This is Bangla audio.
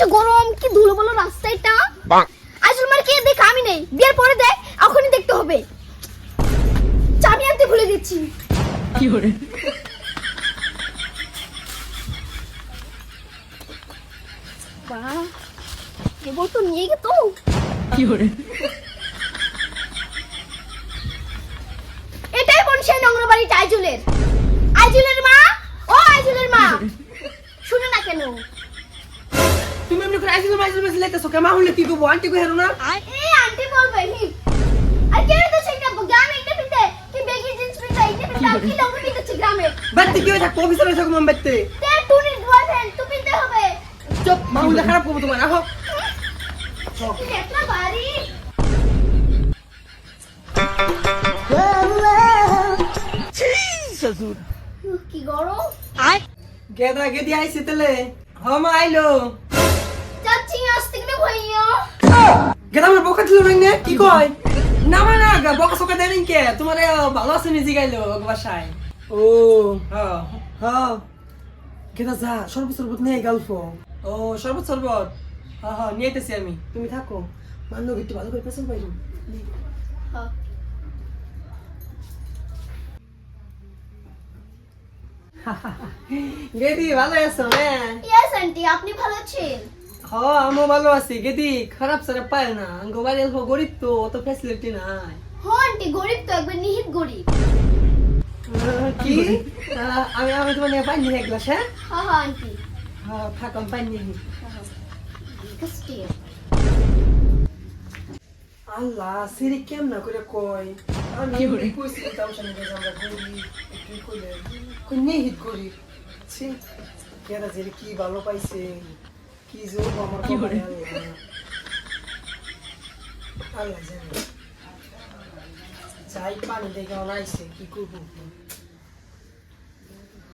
হচ্ছে গরম, কি ধুলো বলো রাস্তাটা। আইজুল মার কে দেখ আমি নেই, বিয়ের পরে দেখ, এখনই দেখতে হবে। চাবি আনতে ভুলে গেছি। কি করে? বাহ, কেবল তো নিয়ে গে তো। কি করে? এটাই কোন সেই নোংরা বাড়িটা আইজুলের? আইজুলের মা, ও আইজুলের মা, শুনে না কেন? তুমি এমনি করে আইসো মাইসো মেসে লেতেছো কেমন হলে কি করবো আন্টি কো হেরো না এই আন্টি বলবে হি। আর কে তো সেটা গ্রামে এটা পিতে কি বেগি জিন্স পিতে এটা পিতে কি লোক পিতে গ্রামে। বাড়িতে কি হয়ে থাকো অফিসে থাকো মাম বাড়িতে তে টুনির বয়ফ্রেন্ড তুই পিতে হবে। চুপ মাহুলে খারাপ করবো তোমার আহো একটা বাড়ি সসুর কি গরম। গেদা গেদি আইছে তেলে হমা আইলো যাচ্ছি আসতে গেলে ভাইয়া। গেদা আমার বকা দিল রঙে কি কয় না মানে না বকা সকা দেন কে তোমার ভালো আছে নিজে গাইলো বাসায় ও হ্যাঁ হ্যাঁ গেদা যা শরবত শরবত নিয়ে গল্প ও শরবত শরবত হ্যাঁ হ্যাঁ নিয়েতেছি আমি তুমি থাকো মান্য একটু ভালো করে পেছন পাইরো হ্যাঁ গেদি ভালো আছো না ইয়েস আন্টি, আপনি ভালো আছেন? হ্যাঁ আমিও ভালো আছি গেদি খারাপ সারা পায় না গোবারে গরিব তো অত ফ্যাসিলিটি নাই হ্যাঁ আন্টি, গরিব তো একবার নিহিত গরিব। কি আমি আমি তোমার নিয়ে পানি নিয়ে এক গ্লাস হ্যাঁ হ্যাঁ হ্যাঁ আন্টি। হ্যাঁ থাকম পানি নিয়ে কষ্টে আল্লাহ সিরি কেমন করে কয় আমি কি করে? কইছি তাও শুনে যে আমরা গরিব কি কইলে কই নেই হিট গরিব ছি কেরা যে কি ভালো পাইছে কি জোর আমার কি করে? কপালে আল্লাহ জানে চাই পানি দেখে অনাইছে কি করবো